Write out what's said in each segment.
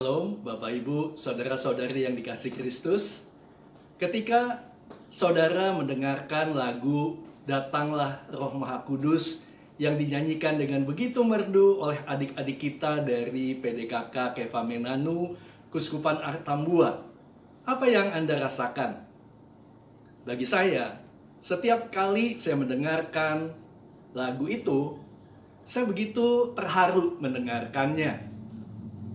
Shalom, Bapak Ibu, saudara-saudari yang dikasih Kristus. Ketika saudara mendengarkan lagu Datanglah Roh Maha Kudus yang dinyanyikan dengan begitu merdu oleh adik-adik kita dari PDKK Kefamenanu, Kuskupan Artambua, apa yang Anda rasakan? Bagi saya, setiap kali saya mendengarkan lagu itu, saya begitu terharu mendengarkannya.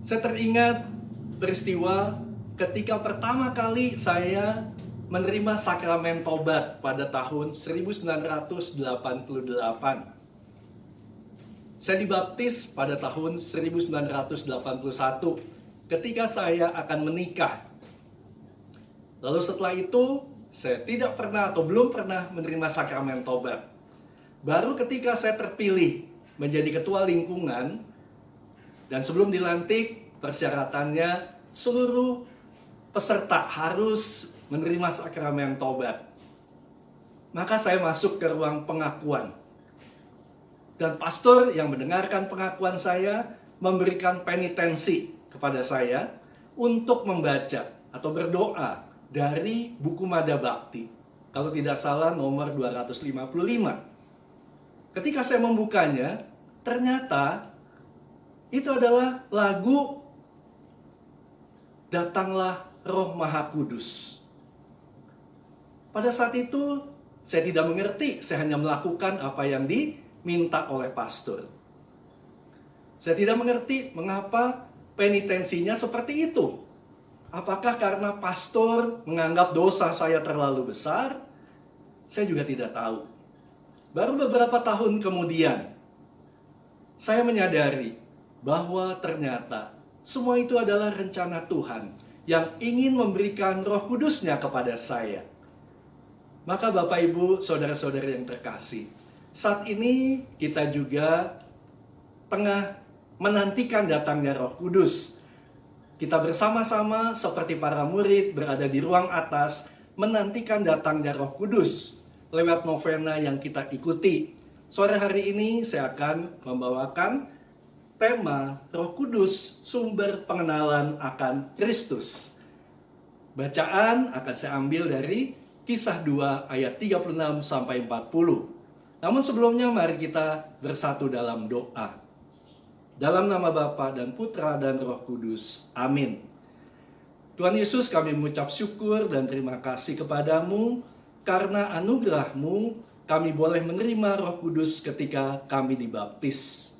Saya teringat peristiwa ketika pertama kali saya menerima sakramen tobat pada tahun 1988. Saya dibaptis pada tahun 1981 ketika saya akan menikah. Lalu setelah itu, saya tidak pernah atau belum pernah menerima sakramen tobat. Baru ketika saya terpilih menjadi ketua lingkungan, dan sebelum dilantik, persyaratannya seluruh peserta harus menerima sakramen tobat. Maka saya masuk ke ruang pengakuan. Dan pastor yang mendengarkan pengakuan saya memberikan penitensi kepada saya untuk membaca atau berdoa dari buku Mada Bakti. Kalau tidak salah nomor 255. Ketika saya membukanya, ternyata itu adalah lagu Datanglah Roh Maha Kudus. Pada saat itu saya tidak mengerti, saya hanya melakukan apa yang diminta oleh pastor. Saya tidak mengerti mengapa penitensinya seperti itu. Apakah karena pastor menganggap dosa saya terlalu besar? Saya juga tidak tahu. Baru beberapa tahun kemudian, saya menyadari bahwa ternyata semua itu adalah rencana Tuhan yang ingin memberikan Roh Kudus-Nya kepada saya. Maka Bapak Ibu, saudara-saudari yang terkasih, saat ini kita juga tengah menantikan datangnya Roh Kudus. Kita bersama-sama seperti para murid berada di ruang atas menantikan datangnya Roh Kudus lewat novena yang kita ikuti. Sore hari ini saya akan membawakan tema Roh Kudus, sumber pengenalan akan Kristus. Bacaan akan saya ambil dari Kisah 2 ayat 36 sampai 40. Namun sebelumnya mari kita bersatu dalam doa. Dalam nama Bapa dan Putra dan Roh Kudus. Amin. Tuhan Yesus, kami mengucap syukur dan terima kasih kepadamu karena anugerah-Mu kami boleh menerima Roh Kudus ketika kami dibaptis.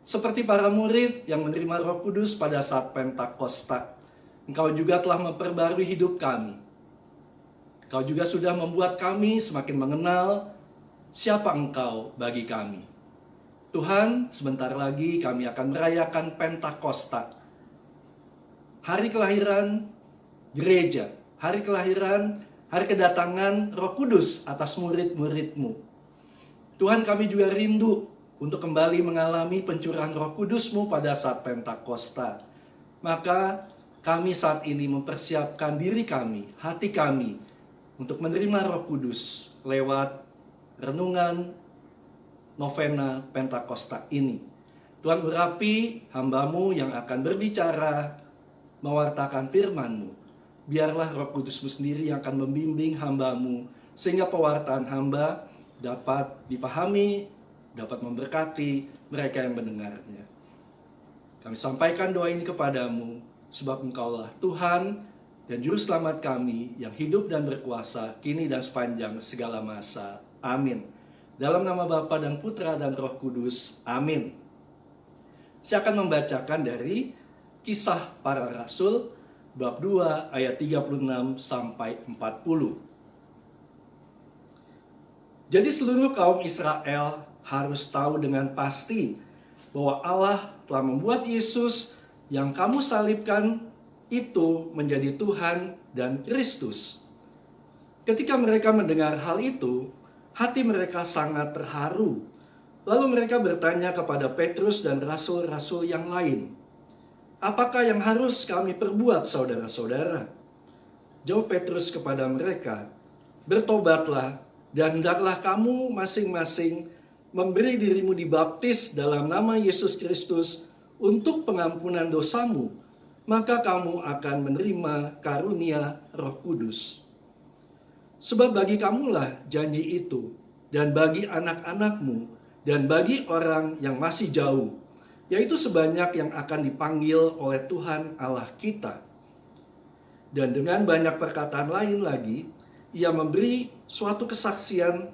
Seperti para murid yang menerima Roh Kudus pada saat Pentakosta, Engkau juga telah memperbarui hidup kami. Engkau juga sudah membuat kami semakin mengenal siapa Engkau bagi kami. Tuhan, sebentar lagi kami akan merayakan Pentakosta. Hari kelahiran gereja, hari kelahiran, hari kedatangan Roh Kudus atas murid-murid-Mu. Tuhan, kami juga rindu untuk kembali mengalami pencurahan Roh Kudus-Mu pada saat Pentakosta. Maka kami saat ini mempersiapkan diri kami, hati kami, untuk menerima Roh Kudus lewat renungan novena Pentakosta ini. Tuhan, urapi hamba-Mu yang akan berbicara, mewartakan firman-Mu. Biarlah Roh Kudus-Mu sendiri yang akan membimbing hamba-Mu, sehingga pewartaan hamba dapat dipahami, dapat memberkati mereka yang mendengarnya. Kami sampaikan doa ini kepadamu, sebab Engkaulah Tuhan dan Juru Selamat kami yang hidup dan berkuasa kini dan sepanjang segala masa. Amin. Dalam nama Bapa dan Putra dan Roh Kudus. Amin. Saya akan membacakan dari Kisah Para Rasul, bab 2 ayat 36 sampai 40. Jadi seluruh kaum Israel harus tahu dengan pasti bahwa Allah telah membuat Yesus yang kamu salibkan itu menjadi Tuhan dan Kristus. Ketika mereka mendengar hal itu, hati mereka sangat terharu. Lalu mereka bertanya kepada Petrus dan rasul-rasul yang lain, "Apakah yang harus kami perbuat, saudara-saudara?" Jawab Petrus kepada mereka, "Bertobatlah dan hendaklah kamu masing-masing memberi dirimu dibaptis dalam nama Yesus Kristus untuk pengampunan dosamu, maka kamu akan menerima karunia Roh Kudus. Sebab bagi kamulah janji itu, dan bagi anak-anakmu, dan bagi orang yang masih jauh, yaitu sebanyak yang akan dipanggil oleh Tuhan Allah kita. Dan dengan banyak perkataan lain lagi, ia memberi suatu kesaksian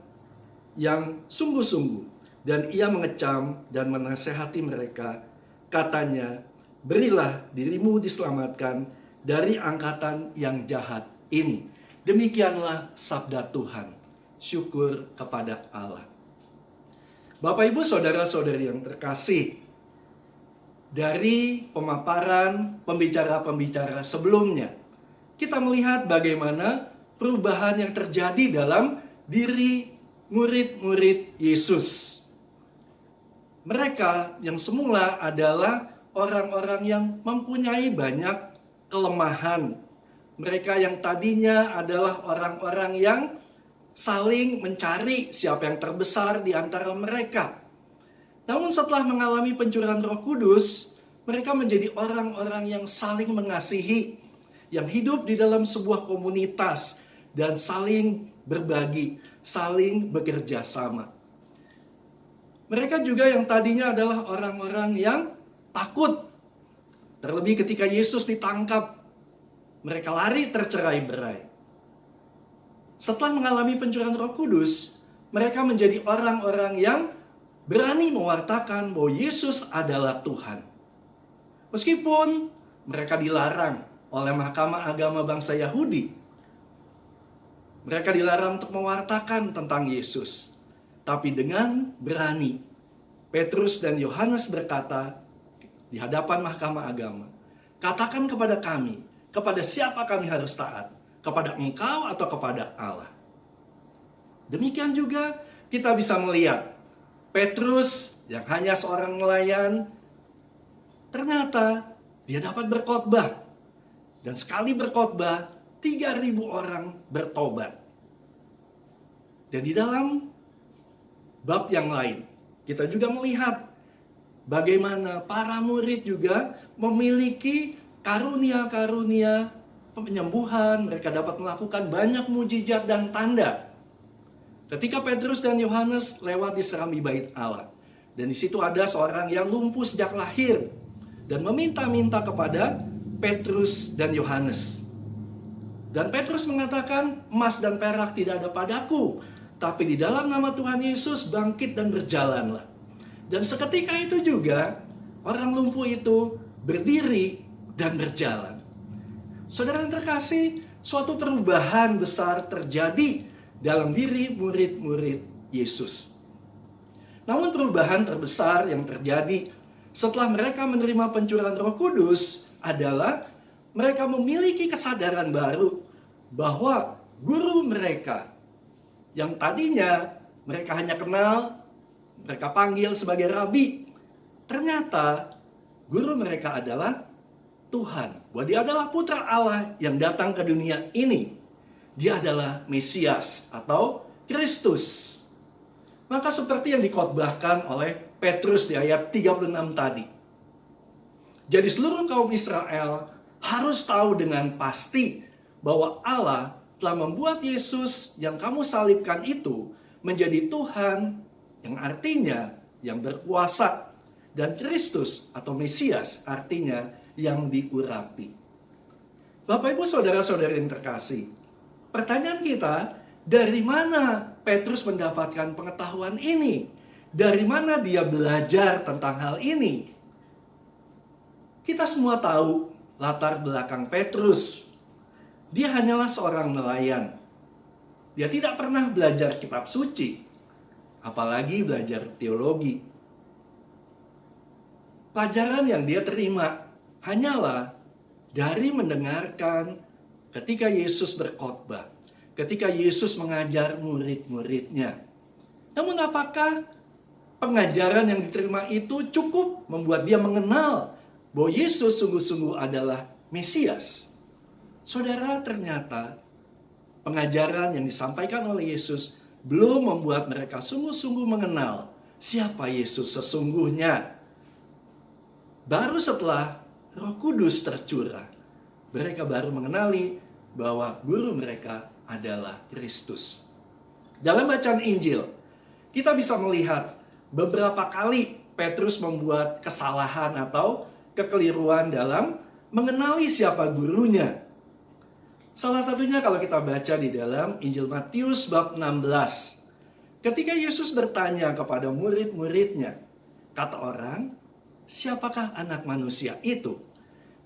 yang sungguh-sungguh, dan ia mengecam dan menasehati mereka. Katanya, berilah dirimu diselamatkan dari angkatan yang jahat ini. Demikianlah sabda Tuhan. Syukur kepada Allah. Bapak, Ibu, saudara-saudari yang terkasih, dari pemaparan pembicara-pembicara sebelumnya, kita melihat bagaimana perubahan yang terjadi dalam diri murid-murid Yesus. Mereka yang semula adalah orang-orang yang mempunyai banyak kelemahan. Mereka yang tadinya adalah orang-orang yang saling mencari siapa yang terbesar di antara mereka. Namun setelah mengalami pencurahan Roh Kudus, mereka menjadi orang-orang yang saling mengasihi, yang hidup di dalam sebuah komunitas dan saling berbagi, saling bekerja sama. Mereka juga yang tadinya adalah orang-orang yang takut. Terlebih ketika Yesus ditangkap, mereka lari tercerai-berai. Setelah mengalami pencurahan Roh Kudus, mereka menjadi orang-orang yang berani mewartakan bahwa Yesus adalah Tuhan. Meskipun mereka dilarang oleh Mahkamah Agama bangsa Yahudi. Mereka dilarang untuk mewartakan tentang Yesus. Tapi dengan berani, Petrus dan Yohanes berkata di hadapan Mahkamah Agama, katakan kepada kami, kepada siapa kami harus taat? Kepada Engkau atau kepada Allah? Demikian juga kita bisa melihat Petrus yang hanya seorang nelayan, ternyata dia dapat berkhotbah. Dan sekali berkhotbah, 3.000 orang bertobat. Dan di dalam bab yang lain, kita juga melihat bagaimana para murid juga memiliki karunia-karunia penyembuhan. Mereka dapat melakukan banyak mujizat dan tanda. Ketika Petrus dan Yohanes lewat di serambi bait Allah, dan di situ ada seorang yang lumpuh sejak lahir dan meminta-minta kepada Petrus dan Yohanes. Dan Petrus mengatakan, emas dan perak tidak ada padaku, tapi di dalam nama Tuhan Yesus bangkit dan berjalanlah. Dan seketika itu juga orang lumpuh itu berdiri dan berjalan. Saudara yang terkasih, suatu perubahan besar terjadi dalam diri murid-murid Yesus. Namun perubahan terbesar yang terjadi setelah mereka menerima pencurahan Roh Kudus adalah mereka memiliki kesadaran baru bahwa guru mereka yang tadinya mereka hanya kenal, mereka panggil sebagai rabi, ternyata guru mereka adalah Tuhan. Bahwa dia adalah putra Allah yang datang ke dunia ini. Dia adalah Mesias atau Kristus. Maka seperti yang dikhotbahkan oleh Petrus di ayat 36 tadi. Jadi seluruh kaum Israel harus tahu dengan pasti bahwa Allah telah membuat Yesus yang kamu salibkan itu menjadi Tuhan, yang artinya yang berkuasa, dan Kristus atau Mesias artinya yang diurapi. Bapak, Ibu, saudara-saudari yang terkasih, pertanyaan kita, dari mana Petrus mendapatkan pengetahuan ini? Dari mana dia belajar tentang hal ini? Kita semua tahu latar belakang Petrus. Dia hanyalah seorang nelayan. Dia tidak pernah belajar kitab suci, apalagi belajar teologi. Pelajaran yang dia terima hanyalah dari mendengarkan ketika Yesus berkhotbah, ketika Yesus mengajar murid-muridnya. Namun apakah pengajaran yang diterima itu cukup membuat dia mengenal bahwa Yesus sungguh-sungguh adalah Mesias? Saudara, ternyata pengajaran yang disampaikan oleh Yesus belum membuat mereka sungguh-sungguh mengenal siapa Yesus sesungguhnya. Baru setelah Roh Kudus tercurah, mereka baru mengenali bahwa guru mereka adalah Kristus. Dalam bacaan Injil, kita bisa melihat beberapa kali Petrus membuat kesalahan atau kekeliruan dalam mengenali siapa gurunya. Salah satunya kalau kita baca di dalam Injil Matius bab 16. Ketika Yesus bertanya kepada murid-muridnya, kata orang, siapakah anak manusia itu?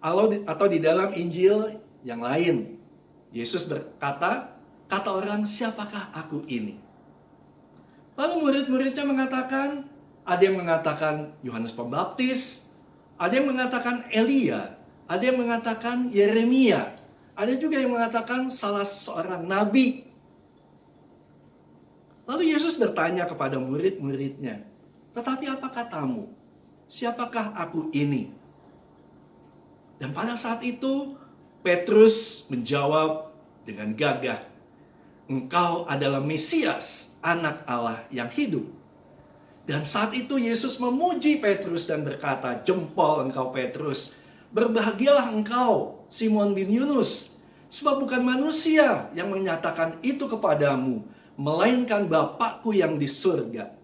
Atau di dalam Injil yang lain, Yesus berkata, kata orang, siapakah aku ini? Lalu murid-muridnya mengatakan, ada yang mengatakan Yohanes Pembaptis, ada yang mengatakan Elia, ada yang mengatakan Yeremia, ada juga yang mengatakan salah seorang nabi. Lalu Yesus bertanya kepada murid-muridnya, tetapi apa katamu? Siapakah aku ini? Dan pada saat itu, Petrus menjawab dengan gagah, engkau adalah Mesias, anak Allah yang hidup. Dan saat itu Yesus memuji Petrus dan berkata, jempol engkau Petrus, berbahagialah engkau Simon bin Yunus, sebab bukan manusia yang menyatakan itu kepadamu, melainkan Bapakku yang di surga.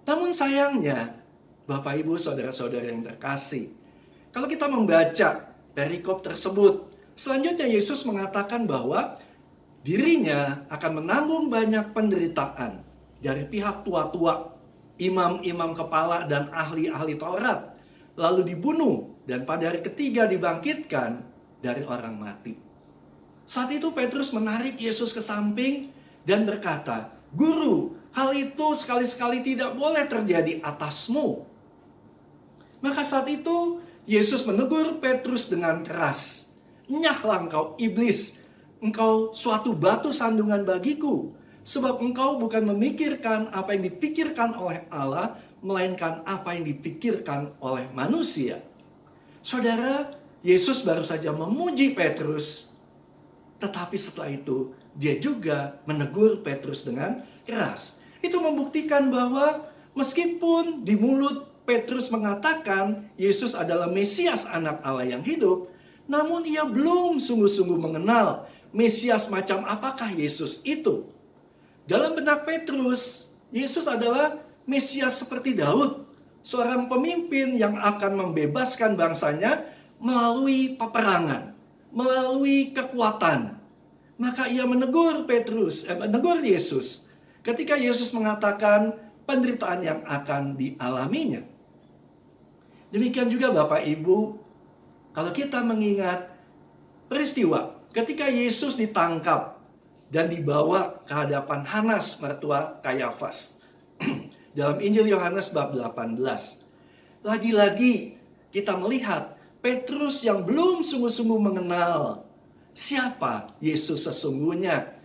Namun sayangnya, Bapak Ibu saudara-saudara yang terkasih, kalau kita membaca perikop tersebut, selanjutnya Yesus mengatakan bahwa dirinya akan menanggung banyak penderitaan dari pihak tua-tua, imam-imam kepala dan ahli-ahli Taurat, lalu dibunuh dan pada hari ketiga dibangkitkan dari orang mati. Saat itu Petrus menarik Yesus ke samping dan berkata, Guru, hal itu sekali-sekali tidak boleh terjadi atasmu. Maka saat itu Yesus menegur Petrus dengan keras. Nyahlah engkau iblis, engkau suatu batu sandungan bagiku. Sebab engkau bukan memikirkan apa yang dipikirkan oleh Allah, melainkan apa yang dipikirkan oleh manusia. Saudara, Yesus baru saja memuji Petrus. Tetapi setelah itu, dia juga menegur Petrus dengan keras. Itu membuktikan bahwa meskipun di mulut Petrus mengatakan Yesus adalah Mesias anak Allah yang hidup, namun ia belum sungguh-sungguh mengenal Mesias macam apakah Yesus itu. Dalam benak Petrus, Yesus adalah Mesias seperti Daud, seorang pemimpin yang akan membebaskan bangsanya melalui peperangan, melalui kekuatan. Maka ia menegur Yesus ketika Yesus mengatakan penderitaan yang akan dialaminya. Demikian juga Bapak Ibu, kalau kita mengingat peristiwa ketika Yesus ditangkap dan dibawa ke hadapan Hanas mertua Kayafas. Dalam Injil Yohanes bab 18. Lagi-lagi kita melihat Petrus yang belum sungguh-sungguh mengenal siapa Yesus sesungguhnya.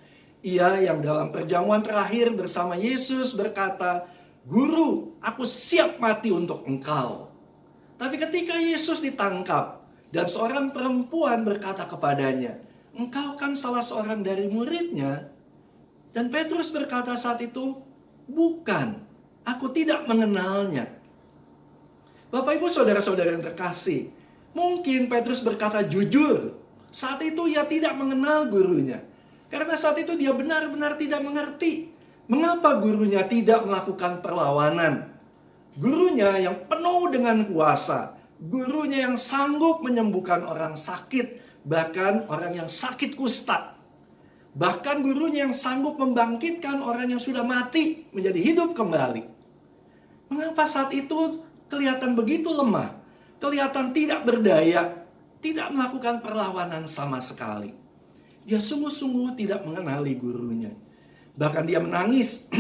Ia yang dalam perjamuan terakhir bersama Yesus berkata, Guru, aku siap mati untuk engkau. Tapi ketika Yesus ditangkap dan seorang perempuan berkata kepadanya, engkau kan salah seorang dari muridnya. Dan Petrus berkata saat itu, bukan, aku tidak mengenalnya. Bapak Ibu saudara-saudara yang terkasih, mungkin Petrus berkata jujur. Saat itu ia tidak mengenal gurunya. Karena saat itu dia benar-benar tidak mengerti mengapa gurunya tidak melakukan perlawanan. Gurunya yang penuh dengan kuasa, gurunya yang sanggup menyembuhkan orang sakit, bahkan orang yang sakit kusta. Bahkan gurunya yang sanggup membangkitkan orang yang sudah mati menjadi hidup kembali. Mengapa saat itu kelihatan begitu lemah, kelihatan tidak berdaya, tidak melakukan perlawanan sama sekali? Dia sungguh-sungguh tidak mengenali gurunya. Bahkan dia menangis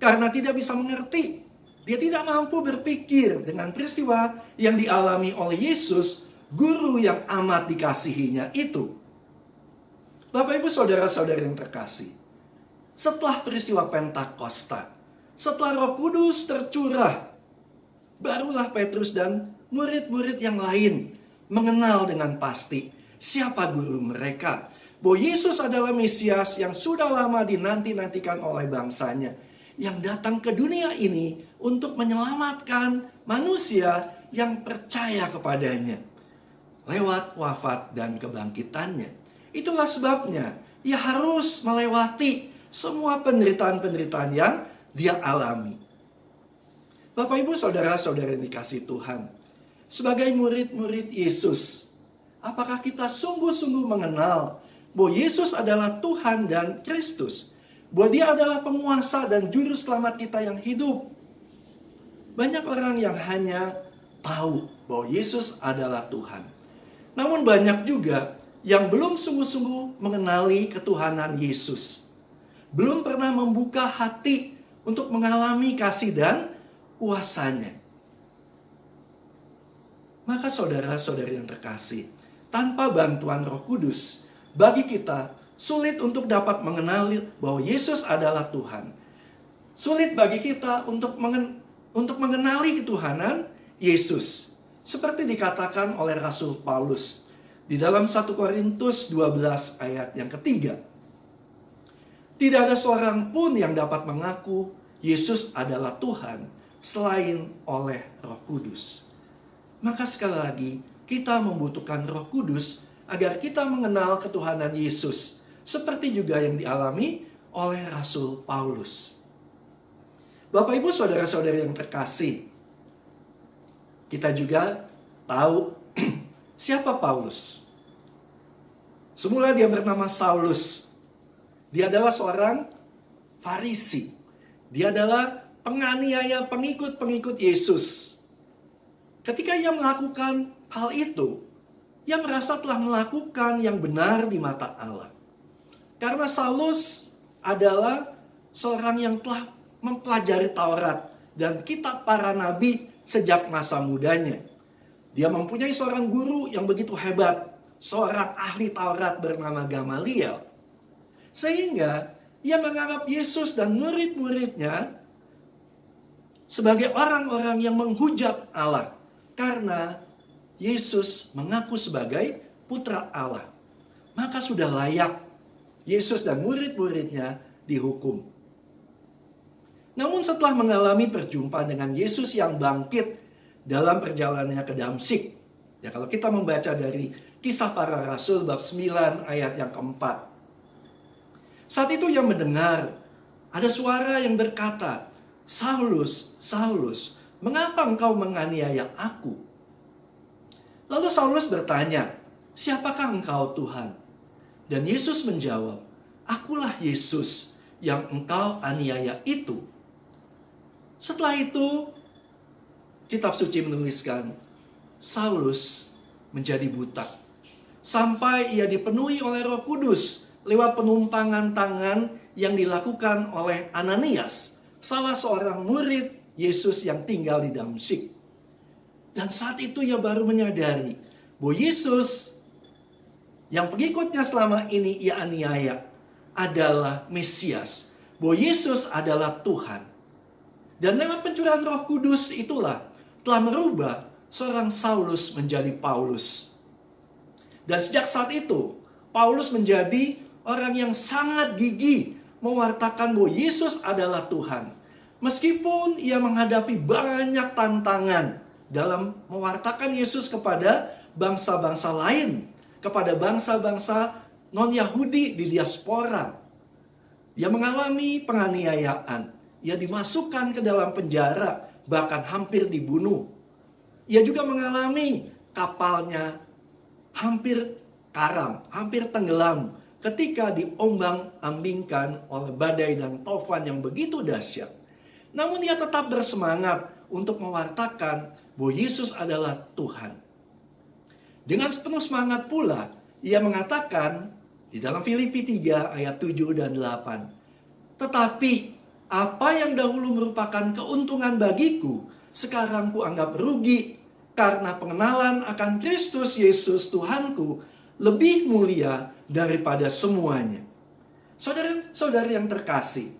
karena tidak bisa mengerti. Dia tidak mampu berpikir dengan peristiwa yang dialami oleh Yesus, guru yang amat dikasihinya itu. Bapak Ibu saudara-saudara yang terkasih, setelah peristiwa Pentakosta, setelah Roh Kudus tercurah, barulah Petrus dan murid-murid yang lain mengenal dengan pasti siapa guru mereka. Bahwa Yesus adalah Mesias yang sudah lama dinanti-nantikan oleh bangsanya, yang datang ke dunia ini untuk menyelamatkan manusia yang percaya kepadanya lewat wafat dan kebangkitannya. Itulah sebabnya ia harus melewati semua penderitaan-penderitaan yang dia alami. Bapak, Ibu, saudara-saudara yang dikasihi Tuhan, sebagai murid-murid Yesus, apakah kita sungguh-sungguh mengenal bahwa Yesus adalah Tuhan dan Kristus? Bahwa Dia adalah penguasa dan juru selamat kita yang hidup? Banyak orang yang hanya tahu bahwa Yesus adalah Tuhan. Namun banyak juga yang belum sungguh-sungguh mengenali ketuhanan Yesus. Belum pernah membuka hati untuk mengalami kasih dan kuasanya. Maka saudara-saudari yang terkasih, tanpa bantuan Roh Kudus, bagi kita sulit untuk dapat mengenali bahwa Yesus adalah Tuhan. Sulit bagi kita untuk mengenali ketuhanan Yesus. Seperti dikatakan oleh Rasul Paulus di dalam 1 Korintus 12 ayat yang ketiga. Tidak ada seorang pun yang dapat mengaku Yesus adalah Tuhan selain oleh Roh Kudus. Maka sekali lagi, kita membutuhkan Roh Kudus agar kita mengenal ketuhanan Yesus, seperti juga yang dialami oleh Rasul Paulus. Bapak, Ibu, saudara-saudari yang terkasih, kita juga tahu siapa Paulus. Semula dia bernama Saulus. Dia adalah seorang Farisi. Dia adalah penganiaya pengikut-pengikut Yesus. Ketika ia melakukan hal itu, ia merasa telah melakukan yang benar di mata Allah. Karena Saulus adalah seorang yang telah mempelajari Taurat dan kitab para nabi sejak masa mudanya. Dia mempunyai seorang guru yang begitu hebat, seorang ahli Taurat bernama Gamaliel. Sehingga ia menganggap Yesus dan murid-muridnya sebagai orang-orang yang menghujat Allah. Karena Yesus mengaku sebagai putra Allah. Maka sudah layak Yesus dan murid-muridnya dihukum. Namun setelah mengalami perjumpaan dengan Yesus yang bangkit dalam perjalanannya ke Damsyik. Ya, kalau kita membaca dari Kisah Para Rasul bab 9 ayat yang keempat. Saat itu ia mendengar ada suara yang berkata, "Saulus, Saulus, mengapa engkau menganiaya aku?" Lalu Saulus bertanya, "Siapakah engkau, Tuhan?" Dan Yesus menjawab, "Akulah Yesus yang engkau aniaya itu." Setelah itu, kitab suci menuliskan, Saulus menjadi buta. Sampai ia dipenuhi oleh Roh Kudus lewat penumpangan tangan yang dilakukan oleh Ananias, salah seorang murid Yesus yang tinggal di Damsyik. Dan saat itu ia baru menyadari bahwa Yesus yang pengikutnya selama ini ia aniaya adalah Mesias. Bahwa Yesus adalah Tuhan. Dan lewat pencurahan Roh Kudus itulah telah merubah seorang Saulus menjadi Paulus. Dan sejak saat itu, Paulus menjadi orang yang sangat gigih mewartakan bahwa Yesus adalah Tuhan. Meskipun ia menghadapi banyak tantangan dalam mewartakan Yesus kepada bangsa-bangsa lain, kepada bangsa-bangsa non-Yahudi di diaspora. Ia mengalami penganiayaan, ia dimasukkan ke dalam penjara, bahkan hampir dibunuh. Ia juga mengalami kapalnya hampir karam, hampir tenggelam ketika diombang-ambingkan oleh badai dan tofan yang begitu dahsyat. Namun ia tetap bersemangat untuk mewartakan bahwa Yesus adalah Tuhan. Dengan sepenuh semangat pula, ia mengatakan di dalam Filipi 3 ayat 7 dan 8. "Tetapi apa yang dahulu merupakan keuntungan bagiku, sekarang kuanggap rugi, karena pengenalan akan Kristus Yesus Tuhanku lebih mulia daripada semuanya." Saudara-saudari yang terkasih,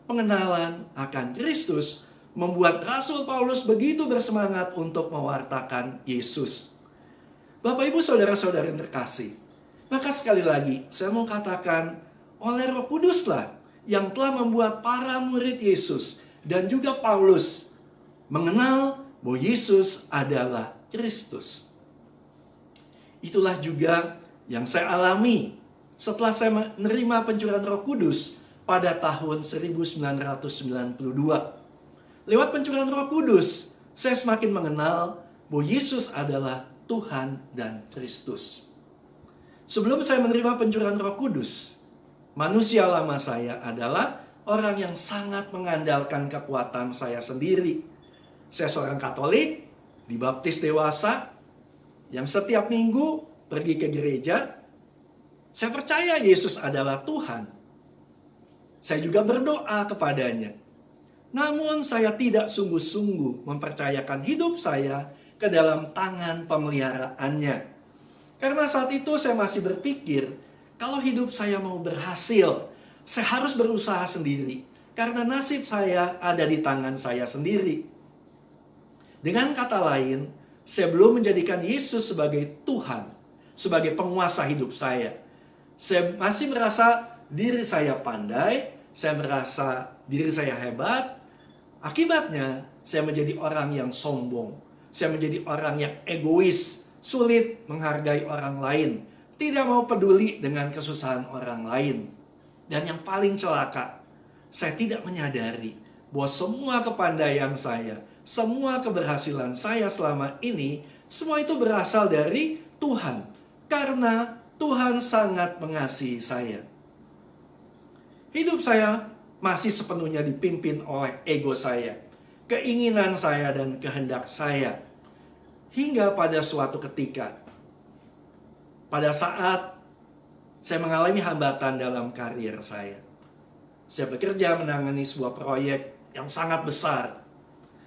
pengenalan akan Kristus membuat Rasul Paulus begitu bersemangat untuk mewartakan Yesus. Bapak, Ibu, saudara-saudari yang terkasih, maka sekali lagi saya mau katakan, oleh Roh Kuduslah yang telah membuat para murid Yesus dan juga Paulus mengenal bahwa Yesus adalah Kristus. Itulah juga yang saya alami setelah saya menerima pencurahan Roh Kudus pada tahun 1992. Lewat pencurahan Roh Kudus, saya semakin mengenal bahwa Yesus adalah Tuhan dan Kristus. Sebelum saya menerima pencurahan Roh Kudus, manusia lama saya adalah orang yang sangat mengandalkan kekuatan saya sendiri. Saya seorang Katolik, dibaptis dewasa, yang setiap minggu pergi ke gereja. Saya percaya Yesus adalah Tuhan. Saya juga berdoa kepadanya. Namun saya tidak sungguh-sungguh mempercayakan hidup saya ke dalam tangan pemeliharaannya. Karena saat itu saya masih berpikir, kalau hidup saya mau berhasil, saya harus berusaha sendiri. Karena nasib saya ada di tangan saya sendiri. Dengan kata lain, saya belum menjadikan Yesus sebagai Tuhan, sebagai penguasa hidup saya. Saya masih merasa diri saya pandai, saya merasa diri saya hebat. Akibatnya, saya menjadi orang yang sombong. Saya menjadi orang yang egois, sulit menghargai orang lain, tidak mau peduli dengan kesusahan orang lain. Dan yang paling celaka, saya tidak menyadari bahwa semua kepandaian saya, semua keberhasilan saya selama ini, semua itu berasal dari Tuhan. Karena Tuhan sangat mengasihi saya. Hidup saya masih sepenuhnya dipimpin oleh ego saya, keinginan saya dan kehendak saya. Hingga pada suatu ketika, pada saat saya mengalami hambatan dalam karir saya. Saya bekerja menangani sebuah proyek yang sangat besar.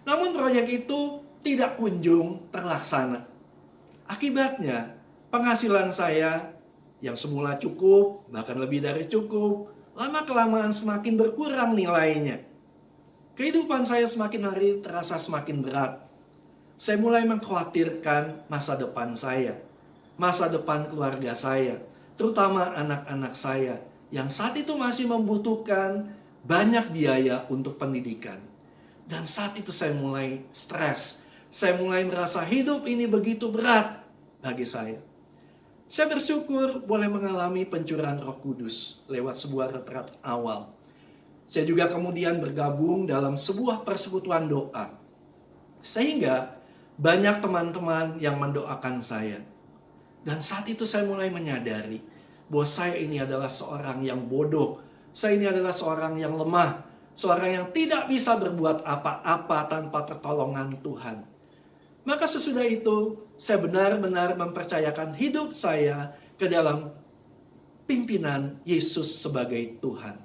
Namun proyek itu tidak kunjung terlaksana. Akibatnya, penghasilan saya yang semula cukup, bahkan lebih dari cukup, lama-kelamaan semakin berkurang nilainya. Kehidupan saya semakin hari terasa semakin berat. Saya mulai mengkhawatirkan masa depan saya, masa depan keluarga saya, terutama anak-anak saya yang saat itu masih membutuhkan banyak biaya untuk pendidikan. Dan saat itu saya mulai stres. Saya mulai merasa hidup ini begitu berat bagi saya. Saya bersyukur boleh mengalami pencurahan Roh Kudus lewat sebuah retret awal. Saya juga kemudian bergabung dalam sebuah persekutuan doa. Sehingga banyak teman-teman yang mendoakan saya. Dan saat itu saya mulai menyadari bahwa saya ini adalah seorang yang bodoh. Saya ini adalah seorang yang lemah. Seorang yang tidak bisa berbuat apa-apa tanpa pertolongan Tuhan. Maka sesudah itu, saya benar-benar mempercayakan hidup saya ke dalam pimpinan Yesus sebagai Tuhan.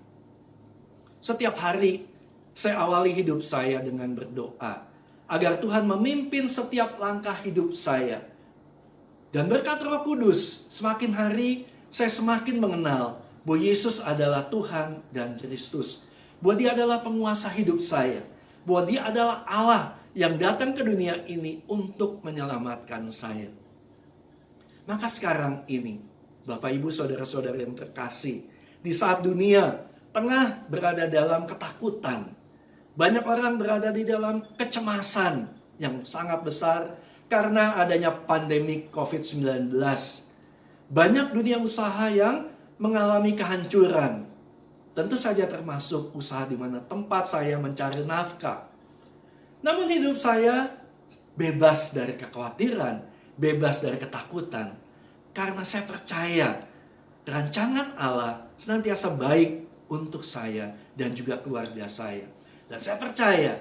Setiap hari, saya awali hidup saya dengan berdoa agar Tuhan memimpin setiap langkah hidup saya. Dan berkat Roh Kudus, semakin hari saya semakin mengenal bahwa Yesus adalah Tuhan dan Kristus. Bahwa Dia adalah penguasa hidup saya. Bahwa Dia adalah Allah yang datang ke dunia ini untuk menyelamatkan saya. Maka sekarang ini, Bapak Ibu Saudara-saudara yang terkasih, di saat dunia tengah berada dalam ketakutan, banyak orang berada di dalam kecemasan yang sangat besar karena adanya pandemi COVID-19. Banyak dunia usaha yang mengalami kehancuran. Tentu saja termasuk usaha di mana tempat saya mencari nafkah. Namun hidup saya bebas dari kekhawatiran, bebas dari ketakutan. Karena saya percaya rancangan Allah senantiasa baik untuk saya dan juga keluarga saya. Dan saya percaya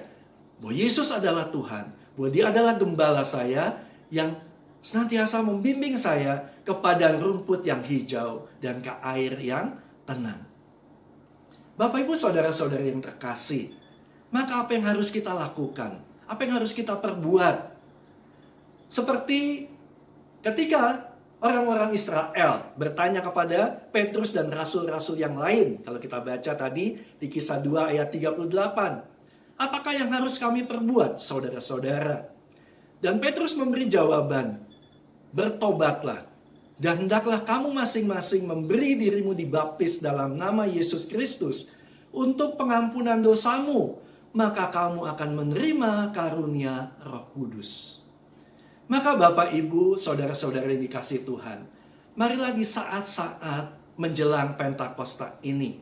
bahwa Yesus adalah Tuhan, bahwa Dia adalah gembala saya yang senantiasa membimbing saya ke padang rumput yang hijau dan ke air yang tenang. Bapak Ibu Saudara-saudari yang terkasih, maka apa yang harus kita lakukan? Apa yang harus kita perbuat? Seperti ketika orang-orang Israel bertanya kepada Petrus dan rasul-rasul yang lain. Kalau kita baca tadi di Kisah 2 ayat 38. Apakah yang harus kami perbuat, saudara-saudara? Dan Petrus memberi jawaban, bertobatlah. Dan hendaklah kamu masing-masing memberi dirimu dibaptis dalam nama Yesus Kristus untuk pengampunan dosamu, maka kamu akan menerima karunia Roh Kudus. Maka Bapak, Ibu, saudara-saudara yang dikasihi Tuhan, marilah di saat-saat menjelang Pentakosta ini,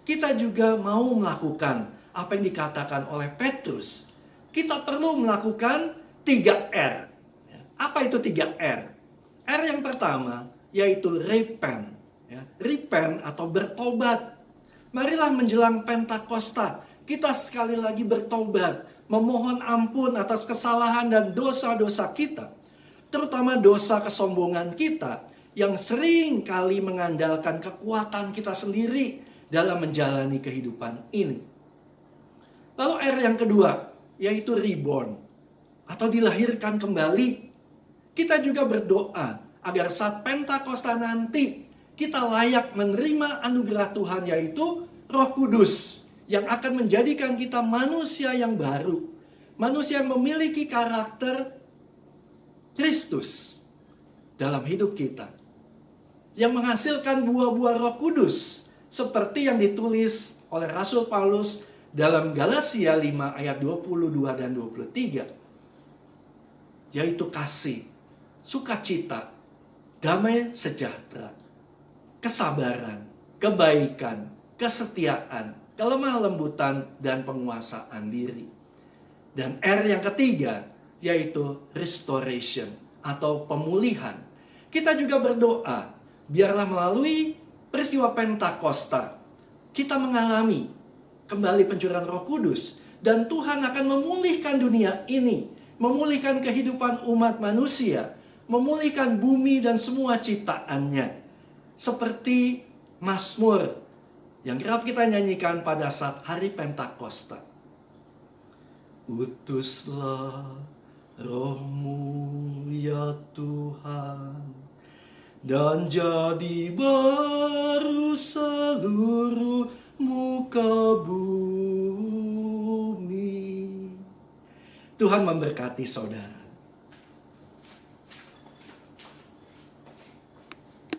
kita juga mau melakukan apa yang dikatakan oleh Petrus. Kita perlu melakukan 3R. Apa itu 3R? R yang pertama yaitu repent. Repent atau bertobat. Marilah menjelang Pentakosta, kita sekali lagi bertobat, memohon ampun atas kesalahan dan dosa-dosa kita. Terutama dosa kesombongan kita yang sering kali mengandalkan kekuatan kita sendiri dalam menjalani kehidupan ini. Lalu R yang kedua, yaitu reborn, atau dilahirkan kembali. Kita juga berdoa agar saat Pentakosta nanti, kita layak menerima anugerah Tuhan, yaitu Roh Kudus, yang akan menjadikan kita manusia yang baru. Manusia yang memiliki karakter Kristus dalam hidup kita. Yang menghasilkan buah-buah Roh Kudus, seperti yang ditulis oleh Rasul Paulus dalam Galatia 5 ayat 22 dan 23. Yaitu kasih, sukacita, damai sejahtera, kesabaran, kebaikan, kesetiaan, kelemah lembutan, dan penguasaan diri. Dan R yang ketiga, yaitu restoration atau pemulihan. Kita juga berdoa, biarlah melalui peristiwa Pentakosta, kita mengalami kembali pencurahan Roh Kudus, dan Tuhan akan memulihkan dunia ini, memulihkan kehidupan umat manusia, memulihkan bumi dan semua ciptaannya. Seperti Mazmur yang kerap kita nyanyikan pada saat hari Pentakosta. Utuslah Roh-Mu ya Tuhan, dan jadi baru seluruh muka bumi. Tuhan memberkati saudara.